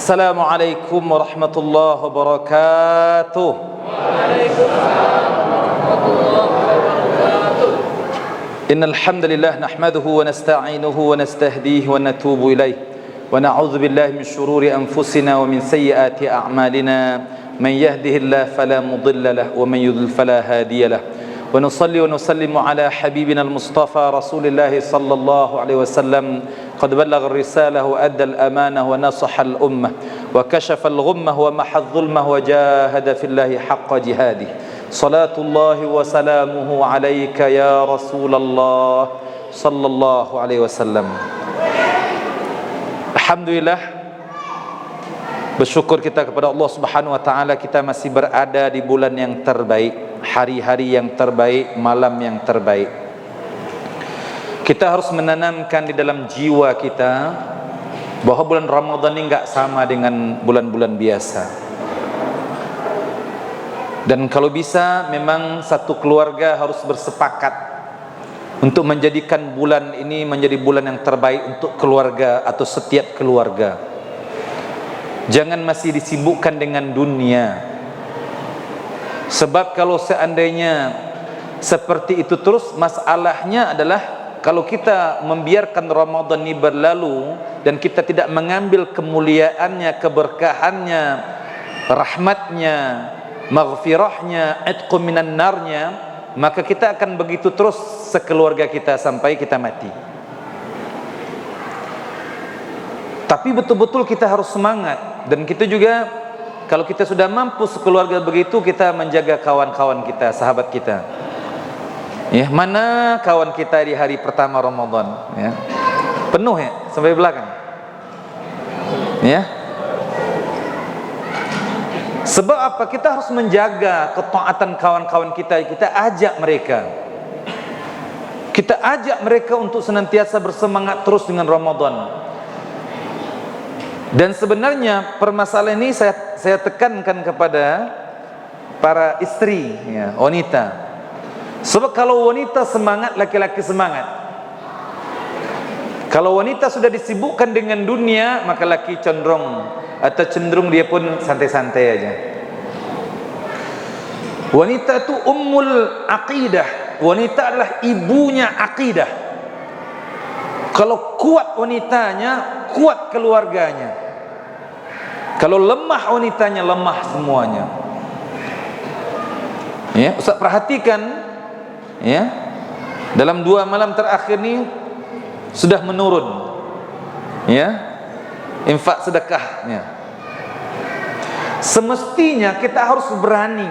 Assalamualaikum warahmatullahi wabarakatuh. Waalaikumsalam warahmatullahi wabarakatuh. Innal hamdalillah nahmaduhu wa nasta'inuhu wa nastahdihi wa natubu ilaih wa na'udzu billahi min shururi anfusina wa min sayyiati a'malina man yahdihillahu fala mudilla lahu wa man yudlil fala hadiya lahu wa nusalli wa nusallimu ala habibina al-mustafa rasulillahi sallallahu alaihi wasallam qad ballagha ar-risalah wa adda al-amanah wa nasaha al-ummah wa kashafa al-ghummah wa maha adh-dhulmah wa jahada fillahi haqqa jihadih. Salatullahi wa salamuhu alaika ya Rasulullah sallallahu alaihi wasallam. Alhamdulillah, bersyukur kita kepada Allah Subhanahu wa taala, kita masih berada di bulan yang terbaik, hari-hari yang terbaik, malam yang terbaik. Kita harus menanamkan di dalam jiwa kita bahwa bulan Ramadan ini enggak sama dengan bulan-bulan biasa. Dan kalau bisa memang satu keluarga harus bersepakat untuk menjadikan bulan ini menjadi bulan yang terbaik untuk keluarga atau setiap keluarga. Jangan masih disibukkan dengan dunia. Sebab kalau seandainya seperti itu terus, masalahnya adalah kalau kita membiarkan Ramadan ini berlalu dan kita tidak mengambil kemuliaannya, keberkahannya, rahmatnya, maghfirahnya, itqu minan narnya, maka kita akan begitu terus sekeluarga kita sampai kita mati. Tapi betul-betul kita harus semangat, dan kita juga kalau kita sudah mampu sekeluarga begitu, kita menjaga kawan-kawan kita, sahabat kita. Ya, mana kawan kita di hari pertama Ramadan, ya. Penuh ya sampai belakang. Ya. Sebab apa? Kita harus menjaga ketaatan kawan-kawan kita. Kita ajak mereka. Kita ajak mereka untuk senantiasa bersemangat terus dengan Ramadan. Dan sebenarnya permasalahan ini saya tekankan kepada para istri, ya, wanita. Sebab kalau wanita semangat, laki-laki semangat. Kalau wanita sudah disibukkan dengan dunia, maka laki cenderung dia pun santai-santai aja. Wanita itu ummul aqidah. Wanita adalah ibunya aqidah. Kalau kuat wanitanya, kuat keluarganya. Kalau lemah wanitanya, lemah semuanya. Ya, Ustaz perhatikan, ya, dalam 2 malam terakhir ini sudah menurun, ya, infak sedekahnya. Semestinya kita harus berani.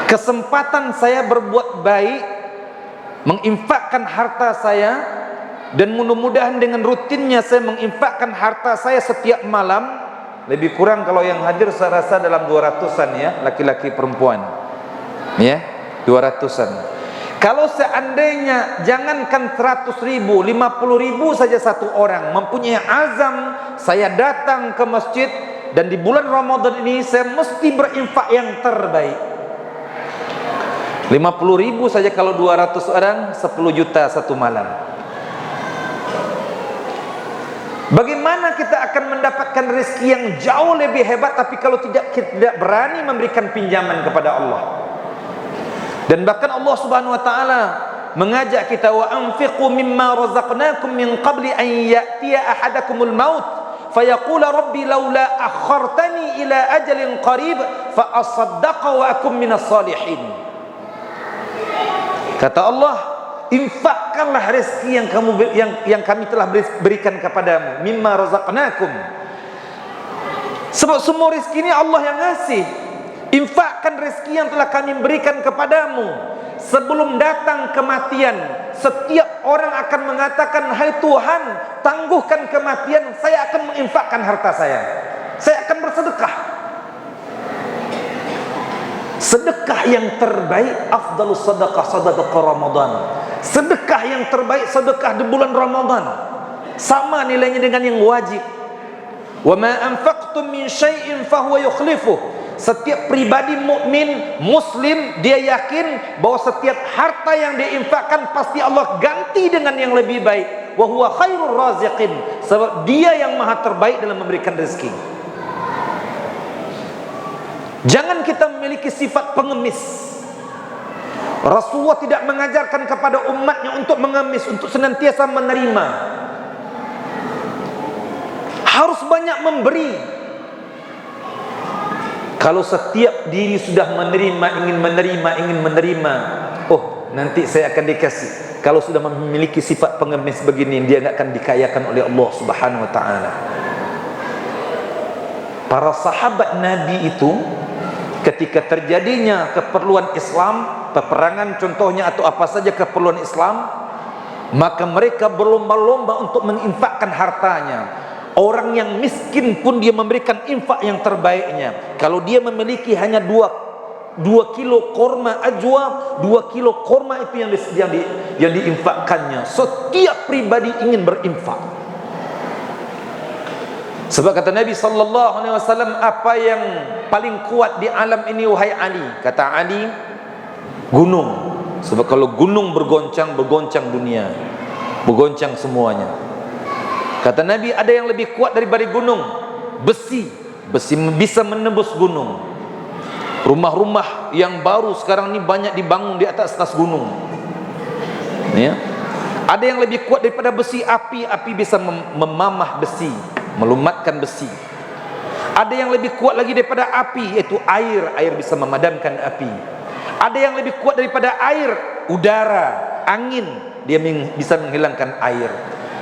Kesempatan saya berbuat baik, menginfakkan harta saya, dan mudah-mudahan dengan rutinnya saya menginfakkan harta saya setiap malam. Lebih kurang kalau yang hadir saya rasa dalam 200-an, ya, laki-laki perempuan, ya, 200-an. Kalau seandainya jangankan 100.000, 50.000 saja satu orang mempunyai azam, saya datang ke masjid dan di bulan Ramadan ini saya mesti berinfak yang terbaik. 50.000 saja kalau 200 orang, 10 juta satu malam. Bagaimana kita akan mendapatkan rezeki yang jauh lebih hebat tapi kalau kita tidak berani memberikan pinjaman kepada Allah. Dan bahkan Allah Subhanahu wa taala mengajak kita, wa anfiqu mimma razaqnakum min qabli an ya'tiya ahadakumul maut fayaqula rabbi laula akhartani ila ajalin qarib fa asaddaqa wa akum minas salihin. Kata Allah, infakkanlah rezeki yang kami telah berikan kepadamu, mimma razaqnakum. Sebab semua rezeki ini Allah yang ngasih. Infakkan rezeki yang telah kami berikan kepadamu. Sebelum datang kematian, setiap orang akan mengatakan, hai Tuhan, tangguhkan kematian, saya akan menginfakkan harta saya akan bersedekah. Sedekah yang terbaik, afdalus sedekah sedekah Ramadan. Sedekah yang terbaik sedekah di bulan Ramadan. Sama nilainya dengan yang wajib. Wa ma anfaqtum min syai'in fahuwa yukhlifuh. Setiap pribadi mukmin muslim dia yakin bahwa setiap harta yang diinfakkan pasti Allah ganti dengan yang lebih baik. wa huwa khairur raziqin, sebab dia yang maha terbaik dalam memberikan rezeki. Jangan kita memiliki sifat pengemis. Rasulullah tidak mengajarkan kepada umatnya untuk mengemis, untuk senantiasa menerima. Harus banyak memberi. Kalau setiap diri sudah menerima, ingin menerima, oh nanti saya akan dikasih. Kalau sudah memiliki sifat pengemis begini, dia nggak akan dikayakan oleh Allah Subhanahu wa taala. Para sahabat Nabi itu ketika terjadinya keperluan Islam, peperangan contohnya atau apa saja keperluan Islam, maka mereka berlomba-lomba untuk menginfakkan hartanya. Orang yang miskin pun dia memberikan infak yang terbaiknya. Kalau dia memiliki hanya 2 kilo korma ajwa, 2 kilo korma itu yang diinfakkannya. Setiap pribadi ingin berinfak. Sebab kata Nabi sallallahu alaihi wasallam, apa yang paling kuat di alam ini wahai Ali? Kata Ali, gunung. Sebab kalau gunung bergoncang dunia, bergoncang semuanya. Kata Nabi, ada yang lebih kuat daripada gunung? Besi bisa menembus gunung. Rumah-rumah yang baru sekarang ini banyak dibangun di atas gunung, ya. Ada yang lebih kuat daripada besi, api bisa memamah besi, melumatkan besi. Ada yang lebih kuat lagi daripada api, yaitu air bisa memadamkan api. Ada yang lebih kuat daripada air, udara, angin, dia bisa menghilangkan air.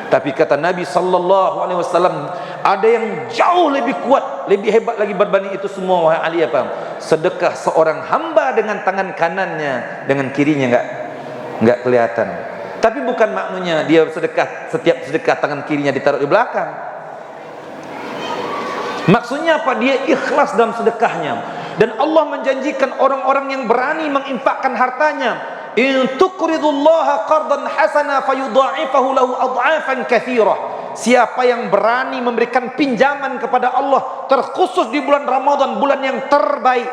Tapi kata Nabi sallallahu alaihi wasallam, ada yang jauh lebih kuat, lebih hebat lagi berbanding itu semua wahai Ali, apa? Sedekah seorang hamba dengan tangan kanannya, dengan kirinya enggak kelihatan. Tapi bukan maknanya dia sedekah, setiap sedekah tangan kirinya ditaruh di belakang. Maksudnya apa? Dia ikhlas dalam sedekahnya. Dan Allah menjanjikan orang-orang yang berani menginfakkan hartanya, in tuqridullaha qardan hasana fayudha'ifahu lahu ad'afan katsirah. Siapa yang berani memberikan pinjaman kepada Allah, terkhusus di bulan Ramadan, bulan yang terbaik,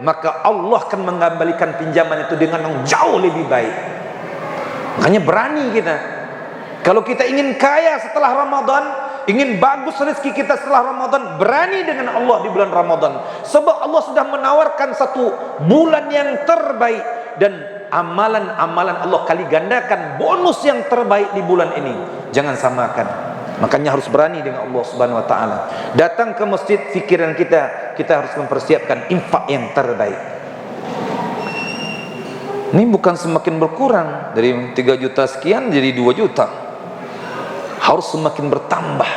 maka Allah akan mengembalikan pinjaman itu dengan yang jauh lebih baik. Makanya berani kita. Kalau kita ingin kaya setelah Ramadan, ingin bagus rezeki kita setelah Ramadan, berani dengan Allah di bulan Ramadan. Sebab Allah sudah menawarkan satu bulan yang terbaik, dan amalan-amalan Allah kali gandakan bonus yang terbaik di bulan ini. Jangan samakan. Makanya harus berani dengan Allah Subhanahu wa taala. Datang ke masjid, fikiran kita harus mempersiapkan infak yang terbaik. Ini bukan semakin berkurang dari 3 juta sekian jadi 2 juta. Harus semakin bertambah.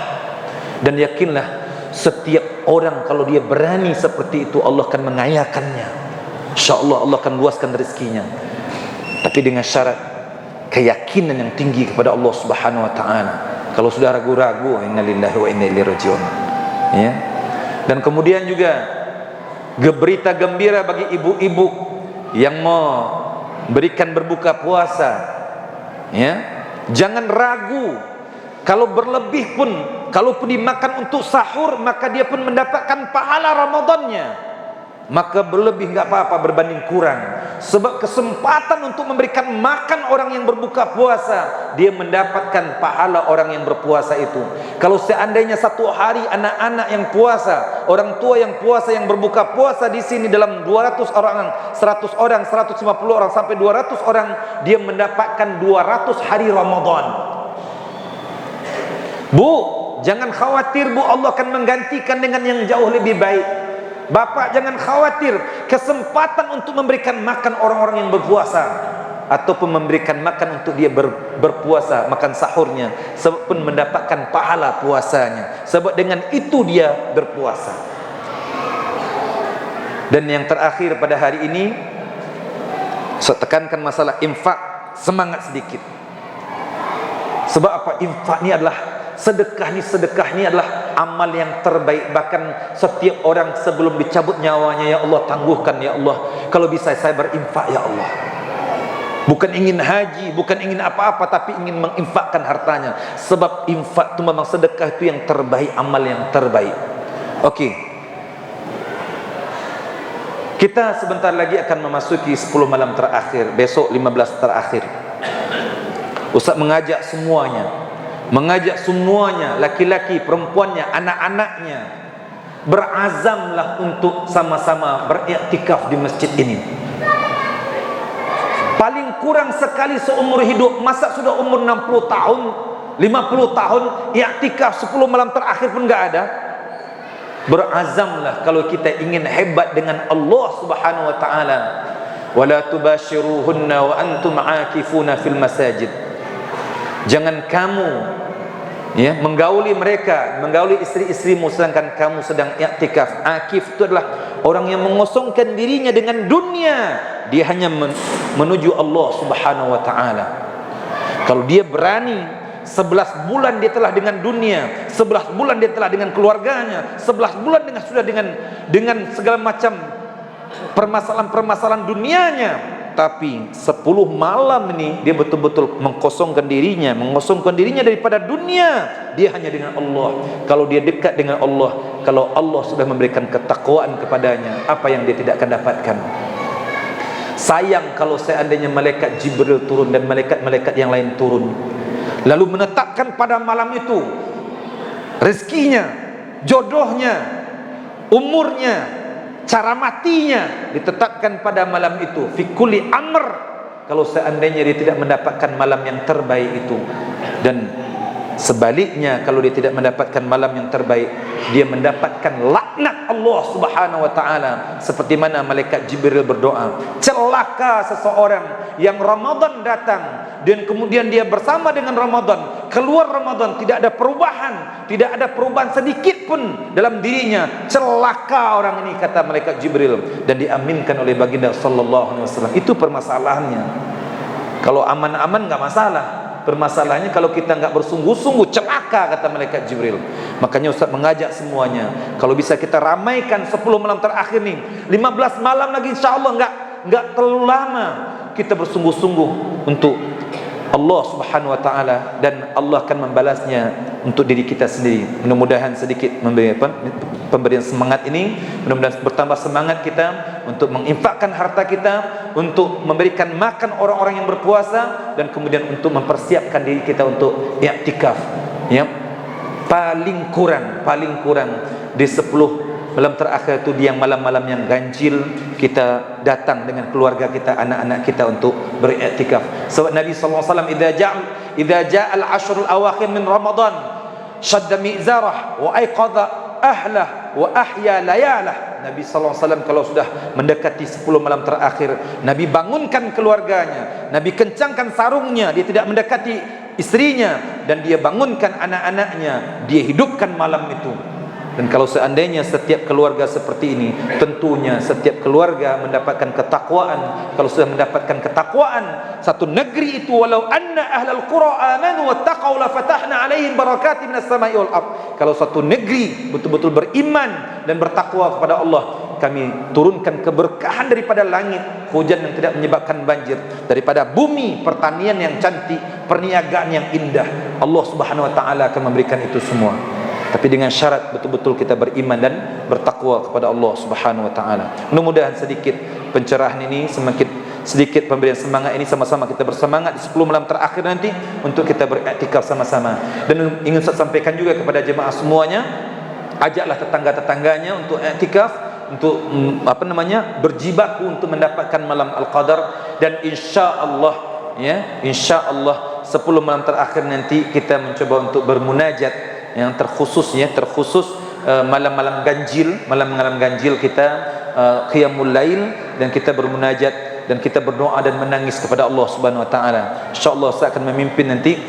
Dan yakinlah, setiap orang kalau dia berani seperti itu, Allah akan mengayakannya. InsyaAllah Allah akan luaskan rezekinya. Tapi dengan syarat keyakinan yang tinggi kepada Allah Subhanahu wa taala. Kalau sudah ragu-ragu, innalillahi wa inna ilaihi rajiun. Ya. Dan kemudian juga berita gembira bagi ibu-ibu yang mau berikan berbuka puasa. Ya. Jangan ragu. Kalau berlebih pun, kalaupun dimakan untuk sahur, maka dia pun mendapatkan pahala Ramadannya. Maka berlebih nggak apa-apa berbanding kurang. Sebab kesempatan untuk memberikan makan orang yang berbuka puasa, dia mendapatkan pahala orang yang berpuasa itu. Kalau seandainya satu hari anak-anak yang puasa, orang tua yang puasa, yang berbuka puasa di sini dalam 200 orang, 100 orang, 150 orang sampai 200 orang, dia mendapatkan 200 hari Ramadan. Bu, jangan khawatir bu, Allah akan menggantikan dengan yang jauh lebih baik. Bapak jangan khawatir, kesempatan untuk memberikan makan orang-orang yang berpuasa, ataupun memberikan makan untuk dia berpuasa, makan sahurnya, sebab pun mendapatkan pahala puasanya, sebab dengan itu dia berpuasa. Dan yang terakhir pada hari ini, saya tekankan masalah infak, semangat sedikit. Sebab apa? Infak ini adalah sedekah ini adalah amal yang terbaik. Bahkan setiap orang sebelum dicabut nyawanya, ya Allah tangguhkan ya Allah, kalau bisa saya berinfak ya Allah. Bukan ingin haji, bukan ingin apa-apa, tapi ingin menginfakkan hartanya. Sebab infak itu memang sedekah itu yang terbaik, amal yang terbaik. Oke. Kita sebentar lagi akan memasuki 10 malam terakhir, besok 15 terakhir. Ustaz mengajak semuanya mengajak semuanya, laki-laki, perempuannya, anak-anaknya, berazamlah untuk sama-sama beriktikaf di masjid ini. Paling kurang sekali seumur hidup, masa sudah umur 60 tahun, 50 tahun, iktikaf 10 malam terakhir pun enggak ada. Berazamlah kalau kita ingin hebat dengan Allah Subhanahu wa taala. Wala tubashiruhunna wa antum aakifuna fil masajid. Jangan kamu menggauli mereka, menggauli istri-istrimu sedangkan kamu sedang iktikaf. Akif itu adalah orang yang mengosongkan dirinya dengan dunia. Dia hanya menuju Allah Subhanahu wa taala. Kalau dia berani 11 bulan dia telah dengan dunia, 11 bulan dia telah dengan keluarganya, 11 bulan sudah dengan segala macam permasalahan-permasalahan dunianya, tapi 10 malam ini dia betul-betul mengosongkan dirinya daripada dunia. Dia hanya dengan Allah. Kalau dia dekat dengan Allah, kalau Allah sudah memberikan ketakwaan kepadanya, apa yang dia tidak akan dapatkan? Sayang kalau seandainya malaikat Jibril turun dan malaikat-malaikat yang lain turun, lalu menetapkan pada malam itu rezekinya, jodohnya, umurnya, cara matinya ditetapkan pada malam itu. Fi kulli amr, kalau seandainya dia tidak mendapatkan malam yang terbaik itu. Dan sebaliknya, kalau dia tidak mendapatkan malam yang terbaik, dia mendapatkan laknat Allah Subhanahu wa taala. Seperti mana malaikat Jibril berdoa, celaka seseorang yang Ramadan datang dan kemudian dia bersama dengan Ramadan, keluar Ramadan tidak ada perubahan sedikit pun dalam dirinya. Celaka orang ini, kata malaikat Jibril, dan diaminkan oleh baginda sallallahu alaihi wasallam. Itu permasalahannya. Kalau aman-aman enggak masalah. Permasalahannya kalau kita enggak bersungguh-sungguh, celaka, kata malaikat Jibril. Makanya Ustaz mengajak semuanya, kalau bisa kita ramaikan 10 malam terakhir nih, 15 malam lagi insyaallah enggak terlalu lama, kita bersungguh-sungguh untuk Allah Subhanahu wa taala, dan Allah akan membalasnya untuk diri kita sendiri. Mudah-mudahan sedikit memberi pemberian semangat ini, mudah-mudahan bertambah semangat kita untuk menginfakkan harta kita, untuk memberikan makan orang-orang yang berpuasa, dan kemudian untuk mempersiapkan diri kita untuk i'tikaf. Paling kurang di 10 malam terakhir itu, dia malam-malam yang ganjil, kita datang dengan keluarga kita, anak-anak kita untuk beriktikaf. Sebab Nabi sallallahu alaihi wasallam idza jaa al-ashr al-awakhir min Ramadan shadda mi'zarah wa aiqadha ahlah wa ahya layalah. Nabi sallallahu alaihi wasallam kalau sudah mendekati 10 malam terakhir, Nabi bangunkan keluarganya, Nabi kencangkan sarungnya, dia tidak mendekati istrinya, dan dia bangunkan anak-anaknya, dia hidupkan malam itu. Dan kalau seandainya setiap keluarga seperti ini, tentunya setiap keluarga mendapatkan ketakwaan. Kalau sudah mendapatkan ketakwaan, satu negeri itu, walau anna ahlal qura amanu wattaqau la fatahna alaihim barakatin minas sama'i wal ard. Kalau satu negeri betul-betul beriman dan bertakwa kepada Allah, kami turunkan keberkahan daripada langit, hujan yang tidak menyebabkan banjir, daripada bumi pertanian yang cantik, perniagaan yang indah. Allah Subhanahu wa taala akan memberikan itu semua. Tapi dengan syarat betul-betul kita beriman dan bertakwa kepada Allah Subhanahu wa taala. Mudah-mudahan sedikit pencerahan ini, semakin sedikit pemberian semangat ini, sama-sama kita bersemangat di 10 malam terakhir nanti untuk kita beriktikaf sama-sama. Dan ingin saya sampaikan juga kepada jemaah semuanya, ajaklah tetangga-tetangganya untuk iktikaf, untuk berjibaku untuk mendapatkan malam al-qadar. Dan insyaallah insyaallah 10 malam terakhir nanti kita mencoba untuk bermunajat yang terkhusus malam-malam ganjil kita qiyamul lail, dan kita bermunajat dan kita berdoa dan menangis kepada Allah Subhanahu wa taala. Insyaallah saya akan memimpin nanti.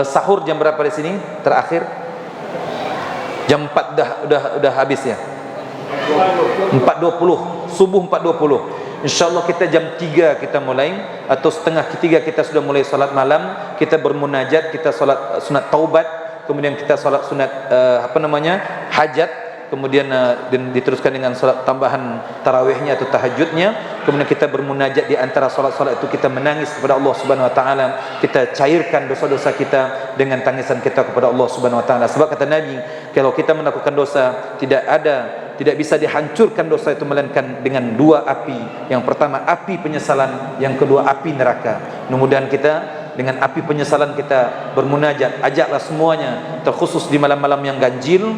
Sahur jam berapa di sini terakhir? Jam 4 udah habis ya. 4.20, subuh 4.20. InsyaAllah kita jam 3 kita mulai, atau setengah 3 kita sudah mulai salat malam. Kita bermunajat, kita salat sunat taubat, kemudian kita salat sunat hajat, kemudian diteruskan dengan salat tambahan tarawihnya atau tahajudnya. Kemudian kita bermunajat di antara salat-salat itu, kita menangis kepada Allah Subhanahu wa taala, kita cairkan dosa-dosa kita dengan tangisan kita kepada Allah Subhanahu wa taala. Sebab kata Nabi, kalau kita melakukan dosa, tidak bisa dihancurkan dosa itu melainkan dengan 2 api. Yang pertama api penyesalan, yang kedua api neraka. Mudah-mudahan kita dengan api penyesalan kita bermunajat. Ajaklah semuanya, terkhusus di malam-malam yang ganjil.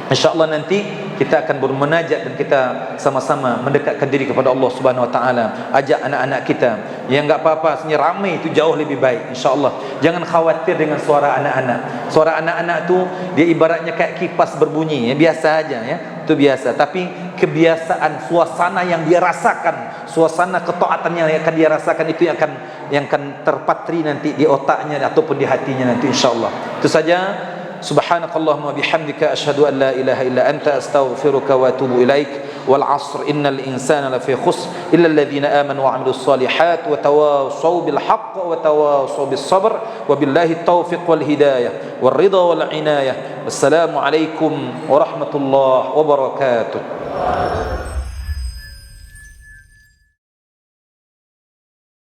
InsyaAllah nanti kita akan bermunajat dan kita sama-sama mendekatkan diri kepada Allah Subhanahu Wa Taala. Ajak anak-anak kita. Yang enggak apa-apa, sebenarnya ramai itu jauh lebih baik. InsyaAllah. Jangan khawatir dengan suara anak-anak. Suara anak-anak tu dia ibaratnya kayak kipas berbunyi, ya, biasa aja, ya. Itu biasa. Tapi kebiasaan, suasana yang dia rasakan, suasana ketaatan yang akan dia rasakan itu yang akan terpatri nanti di otaknya ataupun di hatinya nanti, insyaallah. Itu saja. Subhanakallahumma bihamdika asyhadu an la ilaha illa anta astaghfiruka wa atubu ilaik. Wal 'asr innal insana lafi khusr illa alladhina amanu wa 'amilus solihat wa tawassaw bil haqq wa tawassaw bis sabr wa billahi taufiq wal hidayah wal ridha wal inayah. Wassalamu alaikum warahmatullahi wabarakatuh.